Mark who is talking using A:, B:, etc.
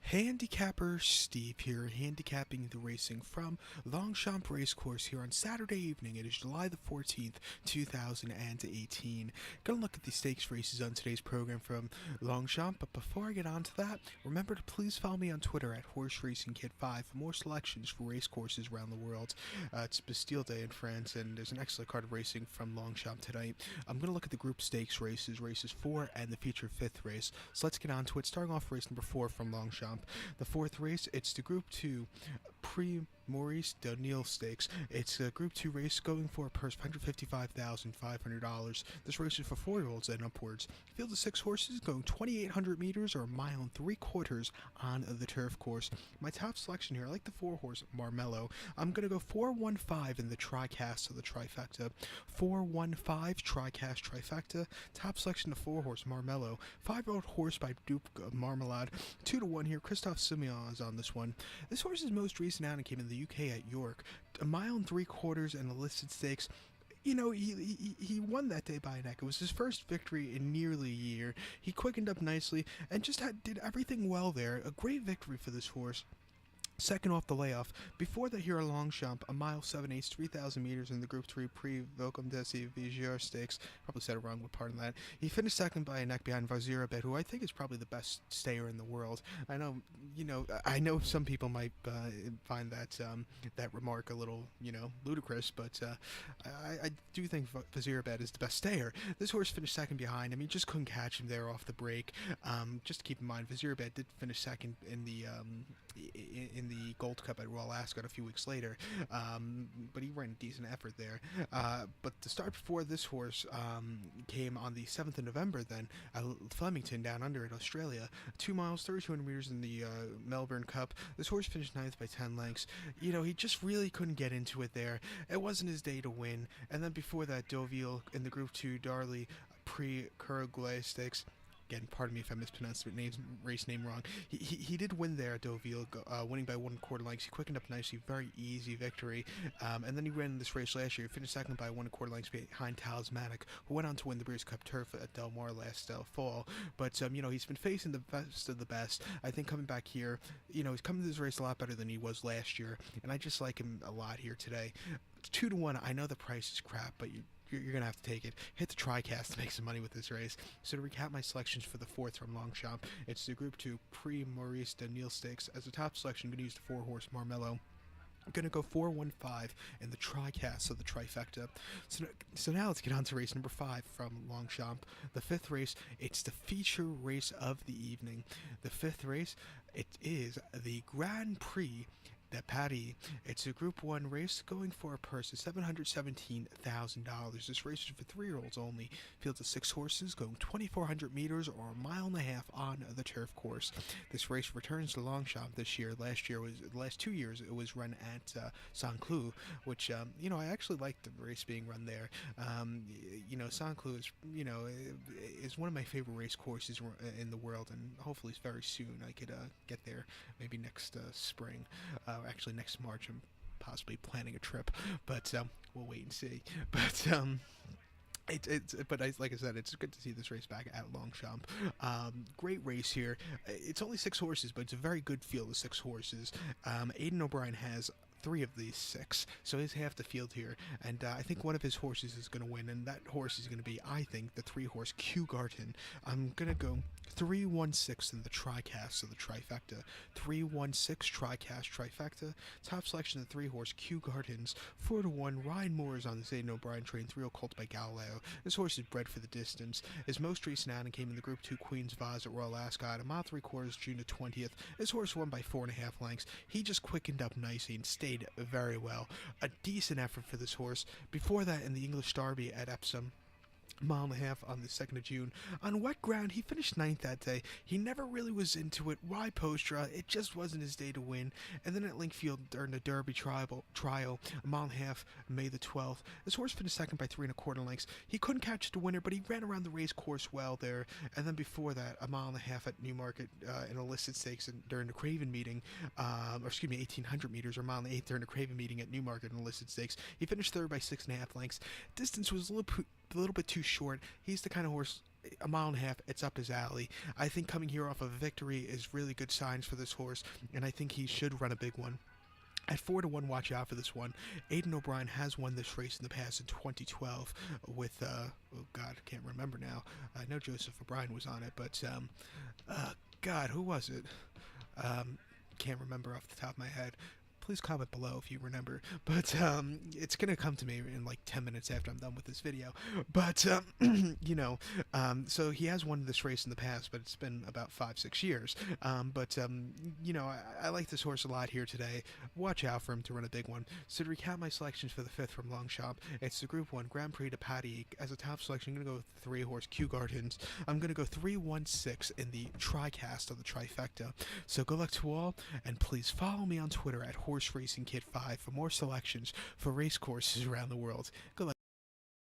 A: Handicapper Steve here, handicapping the racing from Longchamp Racecourse here on Saturday evening. It is July the 14th, 2018. Gonna look at the stakes races on today's program from Longchamp, but before I get on to that, remember to please follow me on Twitter at HorseRacingKid5 for more selections for race courses around the world. It's Bastille Day in France, and there's an excellent card of racing from Longchamp tonight. I'm gonna look at the group stakes races 4 and the featured 5th race. So let's get on to it, starting off race number 4 from Longchamp. The 4th race, it's the Group 2 Prix MAURICE NIEUIL Stakes. It's a Group 2 race going for a purse of $155,500. This race is for 4-year-olds and upwards. Field of 6 horses going 2,800 meters or a mile and 3/4 on the turf course. My top selection here, I like the 4-horse Marmello. I'm going to go 4-1-5 in the tricast of the trifecta. 4-1-5 tricast trifecta. Top selection, the 4-horse Marmello. 5-year-old horse by Duke Marmalade. 2-1 here. Christophe Simeon is on this one. This horse's most recent outing came in the UK at York. A mile and 3/4 and a listed stakes. You know, he won that day by a neck. It was his first victory in nearly a year. He quickened up nicely and just did everything well there. A great victory for this horse. Second off the layoff. Before that here at Longchamp, a mile 7/8, 3,000 meters in the Group 3 Prix Velcom Desi Vigier Stakes. Probably said it wrong, but pardon that. He finished second by a neck behind Vazirabet, who I think is probably the best stayer in the world. I know some people might find that that remark a little, ludicrous, but I do think Vazirabet is the best stayer. This horse finished second behind him. He just couldn't catch him there off the break. Just to keep in mind, Vazirabet did finish second in the Gold Cup at Royal Ascot a few weeks later, but he ran a decent effort there. But the start before this horse came on the 7th of November then at Flemington down under in Australia. 2 miles, 3,200 meters in the Melbourne Cup. This horse finished 9th by 10 lengths. He just really couldn't get into it there. It wasn't his day to win. And then before that, Deauville in the Group 2 Darley Prix Couragoulet Stakes. Again, pardon me if I mispronounced the race name wrong. He did win there at Deauville, winning by 1/4 lengths. He quickened up nicely, very easy victory. And then he ran this race last year. He finished second by 1/4 lengths behind Talismanic, who went on to win the Breeders' Cup Turf at Del Mar last fall. But he's been facing the best of the best. I think coming back here, he's coming to this race a lot better than he was last year, and I just like him a lot here today. 2-1. I know the price is crap, but you're going to have to take it. Hit the TriCast to make some money with this race. So to recap my selections for the 4th from Longchamp, it's the Group 2 Prix MAURICE NIEUIL Stakes. As a top selection, I'm going to use the 4-horse Marmello. I'm going to go 4-1-5 in the TriCast of the trifecta. So now let's get on to race number 5 from Longchamp. The 5th race, it's the feature race of the evening. The 5th race, it is the Grand Prix de Paris. It's a Group 1 race going for a purse of $717,000. This race is for 3-year-olds only. Fields of 6 horses going 2,400 meters or a mile and a half on the turf course. This race returns to Longchamp this year. The last 2 years it was run at Saint-Cloud, which I actually like the race being run there. Saint-Cloud is one of my favorite race courses in the world, and hopefully very soon I could get there, maybe next spring. Actually, next March, I'm possibly planning a trip, but we'll wait and see. But like I said, it's good to see this race back at Longchamp. Great race here. It's only 6 horses, but it's a very good field of 6 horses. Aidan O'Brien has 3 of these 6, so he's half the field here, and I think one of his horses is going to win, and that horse is going to be, I think, the 3-horse Kew Garten. I'm going to go 3-1-6 in the TriCast of the trifecta. 3-1-6 TriCast trifecta. Top selection of the 3-horse Kew Gardens. 4-1 Ryan Moore is on the Aidan O'Brien train. 3-year-old colt by Galileo. This horse is bred for the distance. His most recent outing came in the Group 2 Queen's Vase at Royal Ascot, a mile 3/4 June the 20th. This horse won by 4.5 lengths. He just quickened up nicely and stayed very well. A decent effort for this horse. Before that, in the English Derby at Epsom, mile and a half on the 2nd of June. On wet ground, he finished 9th that day. He never really was into it. Why Postra? It just wasn't his day to win. And then at Linkfield during the Derby trial, a mile and a half, May the 12th, this horse finished second by 3.25 lengths. He couldn't catch the winner, but he ran around the race course well there. And then before that, a mile and a half at Newmarket in a listed stakes during the Craven meeting, 1,800 meters, or a mile and 8 during the Craven meeting at Newmarket in a listed stakes. He finished third by 6.5 lengths. Distance was a little bit too short. He's the kind of horse a mile and a half, it's up his alley. I think coming here off of a victory is really good signs for this horse, and I think he should run a big one. At 4-1, watch out for this one. Aidan O'Brien has won this race in the past in 2012 with, oh God, I can't remember now. I know Joseph O'Brien was on it, but, God, who was it? Can't remember off the top of my head. Please comment below if you remember. But it's going to come to me in like 10 minutes after I'm done with this video. But, you know, so he has won this race in the past, but it's been about 5-6 years. You know, I like this horse a lot here today. Watch out for him to run a big one. So to recap my selections for the 5th from Longchamp, it's the Group 1 Grand Prix de Paris. As a top selection, I'm going to go with 3-horse Kew Gardens. I'm going to go 3-1-6 in the TriCast of the trifecta. So good luck to all, and please follow me on Twitter at Horse Racing Kid 5 for more selections for race courses around the world. Good luck.